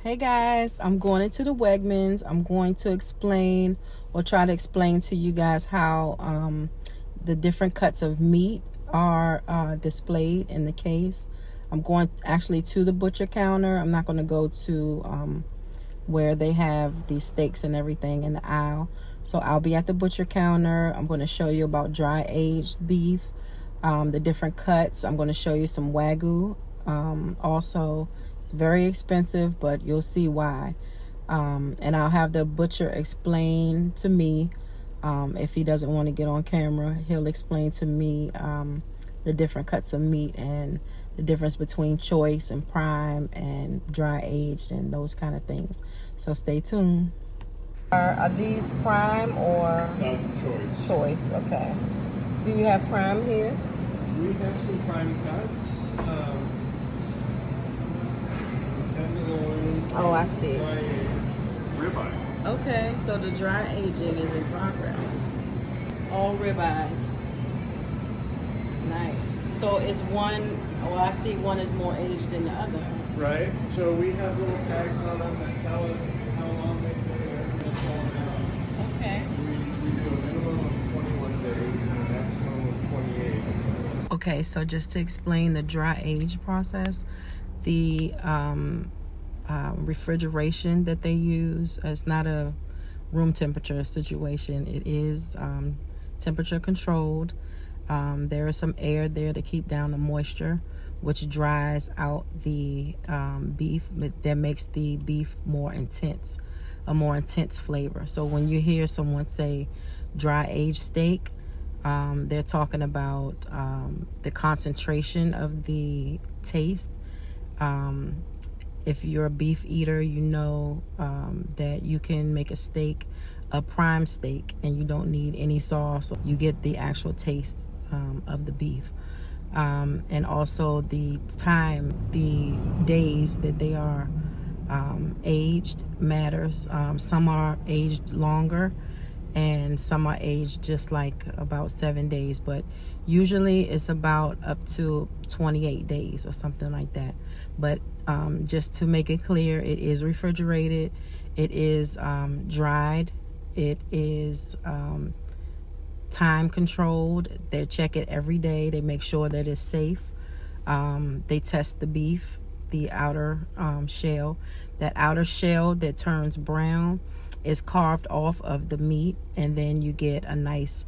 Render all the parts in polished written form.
Hey guys, I'm going into the Wegmans. I'm going to explain or try to explain to you guys how the different cuts of meat are displayed in the case. I'm going actually to the butcher counter. I'm not going to go to where they have these steaks and everything in the aisle. So I'll be at the butcher counter. I'm going to show you about dry aged beef, the different cuts. I'm going to show you some Wagyu. Also, it's very expensive, but you'll see why. And I'll have the butcher explain to me, if he doesn't want to get on camera, he'll explain to me the different cuts of meat and the difference between choice and prime and dry aged and those kind of things. So stay tuned. Are these prime or Choice? Choice, okay. Do you have prime here? We have some prime cuts. Tenderloin. Oh, I see. Dry aged ribeye. Okay, so the dry aging is in progress. All ribeyes. Nice. So is one, well, I see one is more aged than the other. Right. So we have little tags on them that tell us how long they've been out. Okay. We do a minimum of 21 days and a maximum of 28. Okay, so just to explain the dry age process, the refrigeration that they use, it's not a room temperature situation. It is temperature controlled. There is some air there to keep down the moisture, which dries out the beef. That makes the beef more intense, a more intense flavor. So when you hear someone say dry aged steak, they're talking about the concentration of the taste. If you're a beef eater, you know that you can make a steak, a prime steak, and you don't need any sauce. You get the actual taste of the beef. And also the time, the days that they are aged matters. Some are aged longer and some are aged just like about 7 days, but usually it's about up to 28 days or something like that. But just to make it clear, it is refrigerated, it is dried, it is time controlled. They check it every day. They make sure that it's safe. They test the beef, the outer shell. That outer shell that turns brown is carved off of the meat, and then you get a nice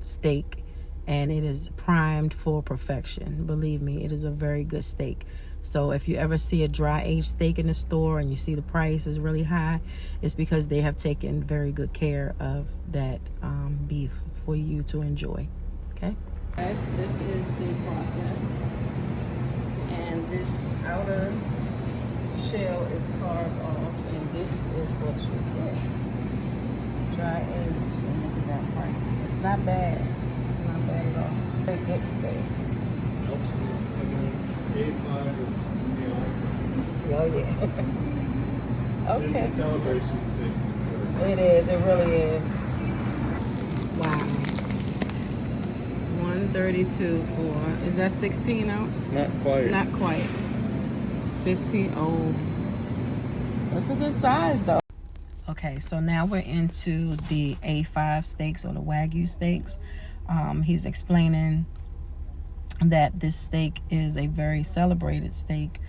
steak, and it is primed for perfection. Believe me, it is a very good steak. So if you ever see a dry aged steak in the store and you see the price is really high, it's because they have taken very good care of that beef for you to enjoy. Okay, guys, this is the process, and this outer shell is carved off, and this is what you get. Dry aged, and look at that price. It's not bad. Not bad at all. Very good steak. A5 is Oh yeah. Okay. It's a celebration steak. It is. It really is. Wow. 132 for, is that 16 ounce? Not quite. Not quite. 15. Oh, that's a good size though. Okay, so now we're into the A5 steaks or the Wagyu steaks. He's explaining that this steak is a very celebrated steak,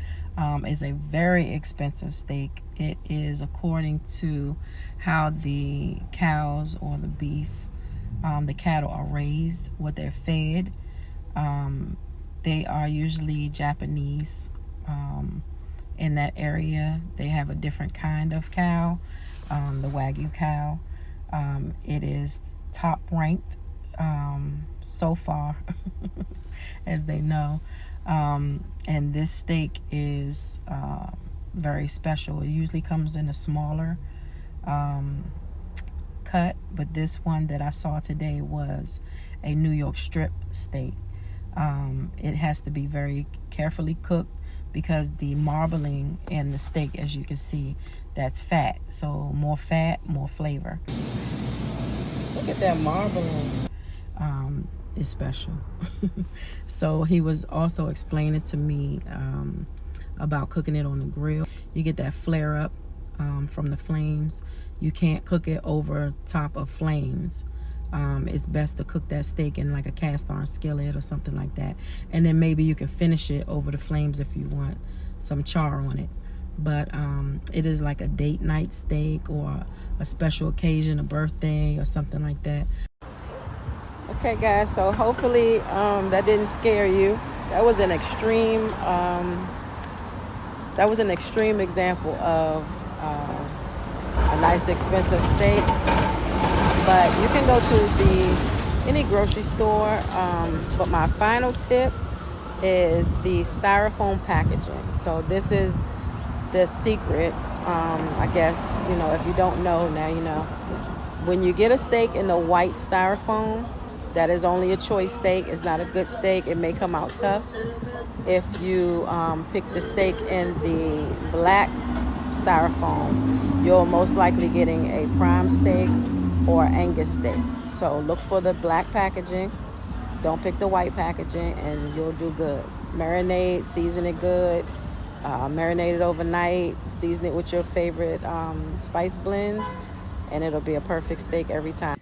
is a very expensive steak. It is according to how the cows or the beef, the cattle are raised, what they're fed. They are usually Japanese. In that area, they have a different kind of cow, the Wagyu cow. It is top ranked so far, as they know. And this steak is very special. It usually comes in a smaller cut, but this one that I saw today was a New York strip steak. It has to be very carefully cooked because the marbling in the steak, as you can see, that's fat. So more fat, more flavor. Look at that marbling. Is special. So he was also explaining to me about cooking it on the grill. You get that flare up from the flames. You can't cook it over top of flames. It's best to cook that steak in like a cast iron skillet or something like that, and then maybe you can finish it over the flames if you want some char on it. But it is like a date night steak or a special occasion, a birthday or something like that. Okay guys, so hopefully that didn't scare you. That was an extreme example of a nice expensive steak. But you can go to any grocery store. But my final tip is the styrofoam packaging. So this is the secret. I guess, you know, if you don't know, now you know. When you get a steak in the white styrofoam, that is only a choice steak. It's not a good steak. It may come out tough. If you pick the steak in the black styrofoam, you're most likely getting a prime steak or Angus steak. So look for the black packaging. Don't pick the white packaging, and you'll do good. Marinate, season it good. Marinate it overnight. Season it with your favorite spice blends, and it'll be a perfect steak every time.